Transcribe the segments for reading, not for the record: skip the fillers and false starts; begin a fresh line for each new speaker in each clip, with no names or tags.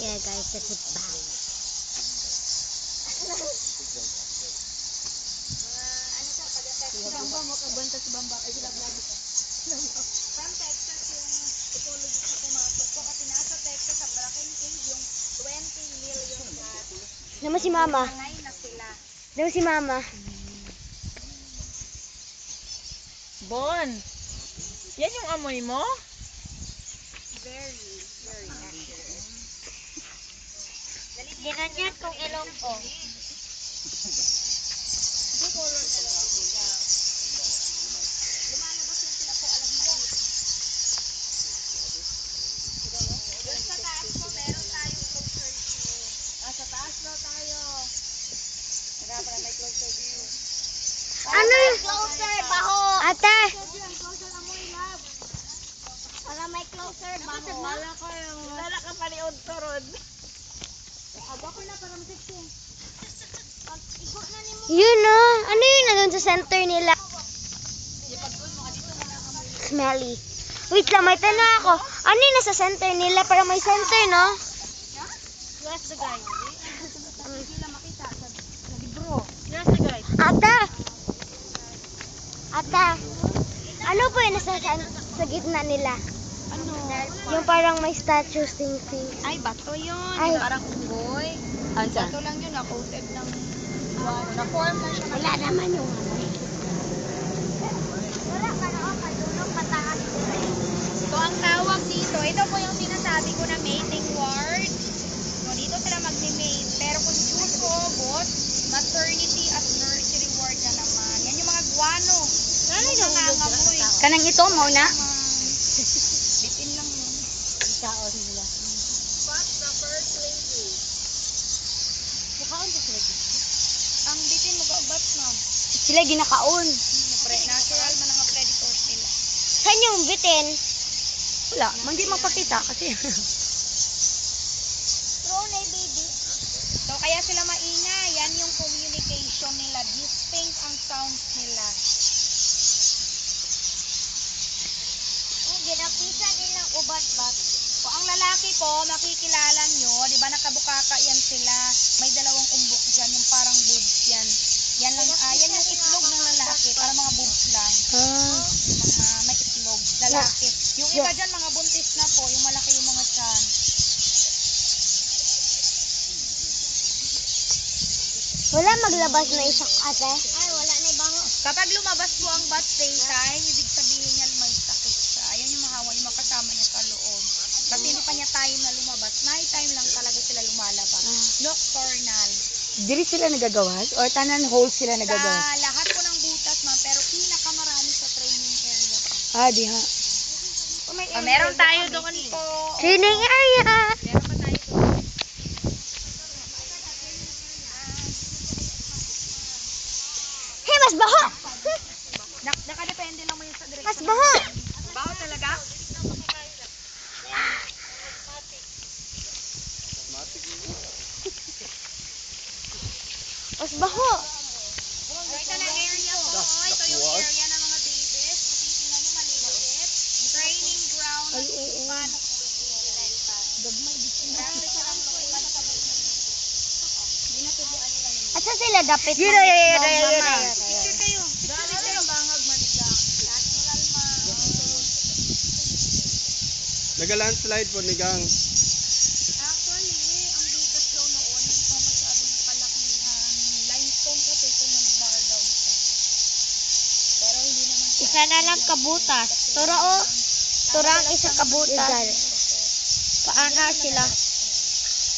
Yeah guys, that's it back.
Bamba mo kabanta si Bamba ay sila vlog.
From Texas yung ecology sa pumasok ko kasi nasa Texas sa Bracken Cave yung 20 million cats.
Naman si mama.
Sangay na sila.
Naman si mama.
Bon. Yan yung amoy mo?
Very accurate.
Ginanyan kong ilong ko.
Ito color na lang sila. Lumalabas yan sila po alas 6. Doon sa taas ko meron tayong closer view. Sa taas daw tayo. Para may closer view.
Ano yun?
Closer, baho.
Ate!
Closer amoy lab. Para may closer, baho.
Wala ka paliod to, Rod.
Aba ko na para masiksi. Ikot na ni mo.
Yun no. Ano yun na doon sa center nila? Smelly. Wait lang, may tanong ako. Ano yun nasa center nila? Para may center, no?
Where's the guy? Sila makita sa libro.
Yes, guys.
Ata! Ata! Ano po yun nasa sa gitna nila?
Ano?
Yung parang may statue thing.
Ay, bato yun.
Ay.
Parang unggoy.
Ansa?
Bato lang yun, na-coated ng na-form na siya.
Wala naman yung ano.
Wala ka na ako, padulong pataas. So, ang tawag dito, ito po yung sinasabi ko na mating ward. So, dito sila magni-mate. Pero kung June to August, maternity at nursery ward na naman. Yan yung mga guano.
Nanay
Yung nangangamoy.
Kanang ito, mo na?
Bitin lang yun.
Ikaon nila.
But the first lady.
Ikaon sa sila dito.
Ang bitin mo gaubat, ma'am.
Sila ginakaon.
Natural man ang predators nila.
Saan yung bitin?
Wala. Hindi magpakita kasi.
Throw na baby.
So, kaya sila maingay. Yan yung communication nila. Distinct ang sounds nila.
Oh, ginapisa nilang ubat-bat.
So, ang lalaki po, makikilala nyo, di ba nakabukaka yan sila. May dalawang umbok dyan, yung parang boobs yan. Yan lang, yan yung itlog ng lalaki, para mga boobs lang. Yung mga may itlog, lalaki. Yung iba dyan, mga buntis na po, yung malaki yung mga tiyan.
Wala maglabas na isang ate.
Ay, wala na ibango. Kapag lumabas po ang bat daytime, ibig sabihin yan may sakit siya. Ayun yung mahawa, yung makasama niya sa loob. Kasi hindi pa niya time na lumabas. Night time lang talaga sila lumalabas. Nocturnal.
Diri sila nagagawas? Or tanan whole sila
Sa
nagagawas?
lahat po ng butas, ma'am, pero pinakamarami sa training area po.
Ah, di ha.
Meron tayo doon po.
Training area.
Meron pa tayo doon.
Hey, mas baho!
Nakadepende lang mo yun sa direksyon.
Mas baho!
Baho talaga?
Mas baho!
So, ito na area po. Ito yung area ng mga babies. Kung titignan nyo, maliliit. Training ground. Paano kung pinalipas. Practice na lang lumipas sa buhay. Dinatubuan nila nila.
At saan sila dapit
Yun,
ng
yun,
itlog,
yun, yun,
mama?
yun.
Picture kayo. Picture kayo. Bangag maligang. Natural ma.
Nag-landslide po ni Gang.
Actually, ang butas daw noon, hindi pa masyadong kalakihan. Limestone kasi kung nag-bar daw siya. Pero hindi naman po.
Isa na lang kabutas. Tura o. Tura ang isa kabutas. Paano sila?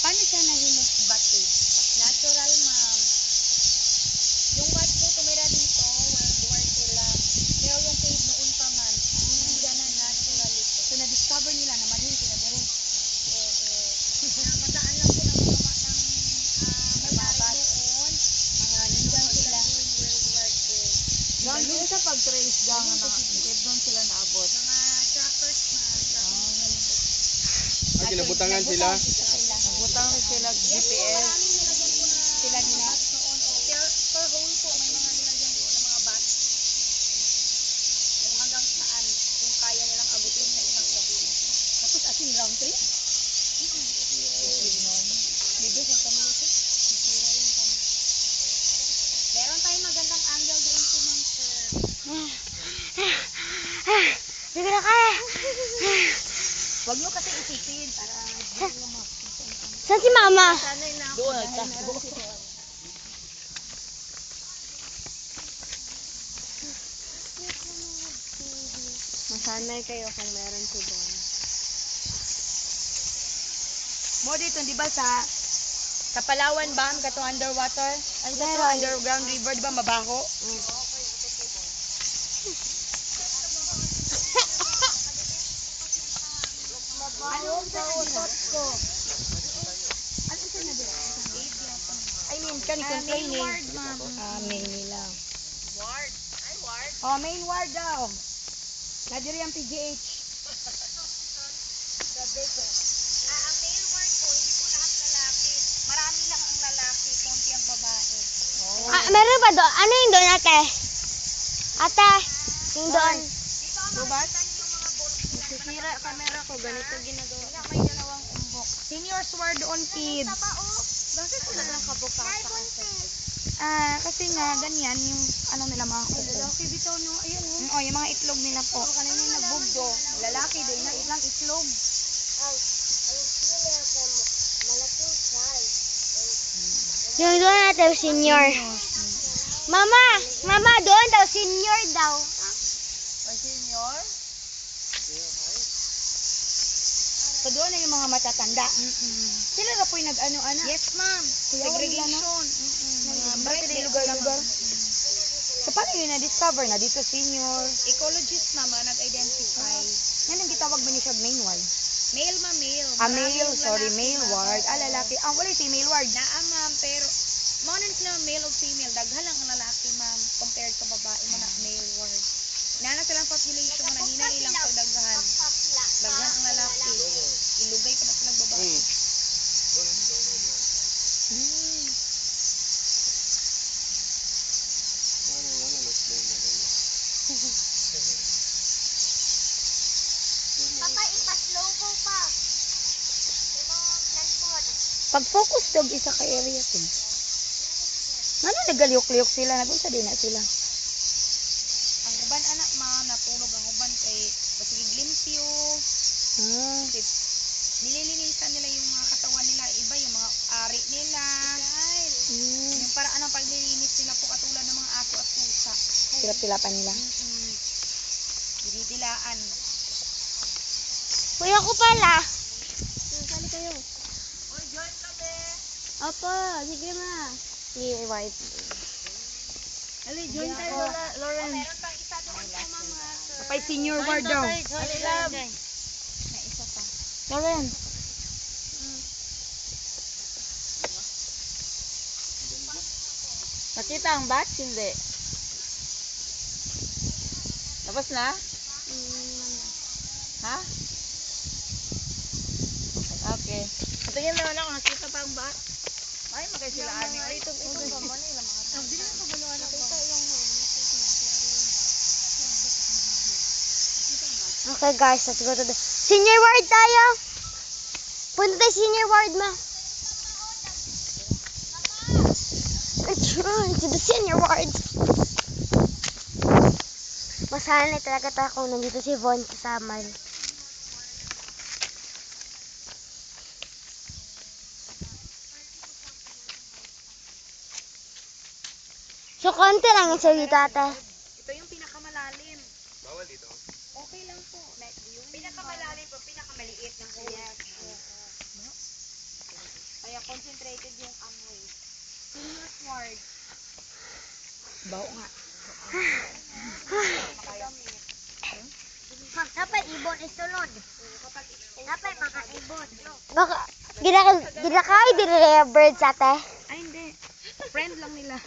Paano siya nahimok bati? Natural, ma'am. Yung bat po tumira dito, World War II lang. Pero yung cave noon pa man, nandiyan na natural ito. So, na-discover nila na mali sila dere. Oo. Namataan lang po ng mga may-ari doon. Nandiyan sila during World War II.
Ganun sa pag-trace gang na doon sila naabot.
Mga trackers na
Ay, kinabutangan sila.
Butang sila GPS.
maraming nilagyan po na sila din noon. Per hole po, may mga nilagyan po ng mga bat. Kung hanggang saan, yung kaya nilang abutin sa isang gabi.
Tapos asin round trip?
Meron tayong magandang angle doon po, ma'am, sir.
Hindi na kaya.
Huwag nyo kasi isipin para
Saan si mama?
sanay na ako.
Doon,
dahil
nagtakbo.
meron si Don.
Masanay kayo kung meron si Don.
Mo dito, di ba sa Palawan ba, kato underwater? Ano sa to, underground river, di ba, mabaho? I mean, kani kung training. Main nila. Ward? Ay, ward? Oh, main ward daw. Nadiri ang PGH. Ang male ward po, hindi po lahat lalaki. Marami lang ang lalaki, konti ang babae.
Meron pa doon? Ano yung doon, ate? Ate, yung doon.
Bubat? Sisira camera ko, ganito ginagawa. May dalawang umbok. Seniors ward doon, kids.
Bakit sila nakabukas sa kasi?
Kasi nga, ganyan yung ano nila mga kuko.
Lalaki bitaw no, ayun oh.
Oh, yung mga itlog nila po. Kanina yung nagbugdo. Lalaki din, na ilang itlog.
Yung doon natin, senior. Mama, doon daw, senior daw.
Senior? So doon na yung mga matatanda. Sila na po yung nag-ano, ana? Yes, ma'am. Segregation. Mga birthday, lugar-lugar. So paano yun na-discover na dito senior? Ecologist, ma'am, nag-identify. Yan ang gitawag ba niya siya main ward? Male, ma'am, male. Male, sorry, male ward. Lalaki. Wala yung female ward. Ma'am, pero Monan na male o female, daghan lang ang lalaki, ma'am, compared sa babae mo na male ward. Nana silang population na hina ilang pagdaghan. Daghan ang lalaki. Ilugay pa na silang babae.
Papa, ipaslow ko pa.
Pag-focus dog isa ka area to. Ano nagaliok-liok sila, nagunsa din na sila. Ang uban anak, ma'am, natulog ang uban kay basig limpyo. Kasi nililinisan nila yung mga katawan nila, iba yung mga ari nila. Yung paraan ng paglilinis nila po katulad ng mga aso at pusa. Silap-silapan nila. Dinidilaan.
Kuya ko pala. Sali kayo.
Oy, join kami.
Opo, sige ma.
Sige, white.
Ali, join tayo, Lauren.
Meron pang isa doon po, mama. Kapay senior ward daw.
Ali, love.
Na isa pa.
Lauren.
Nakita ang batch, hindi. Tapos na? Ha? Okay.
Tingin naman ako, nakita pa ang bat.
Ay, magay sila ani. Ay, ito ba mo nila mga
Hindi na kabaluan nakita yung Okay guys, let's go to the senior ward tayo. Punta tayo senior ward ma. Let's run to the senior ward. Masanay talaga tayo kung nandito si Von kasama. So, konti lang yung sa'yo, ate.
Ito yung pinakamalalim.
Bawal dito.
Okay lang po. Yung pinakamalalim po, pinakamaliit ng hole. Yes. Kaya concentrated yung amoy. Senior ward. Bao nga.
Dapat ibon isulod. Dapat mga ibon. Baka, ginakay din nila yung birds, ate.
Ay, hindi. Friend lang nila.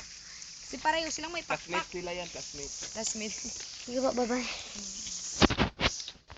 Kasi pareho silang may pakpak.
Classmate sila yan, classmate.
Classmate.
Sige po, bye-bye.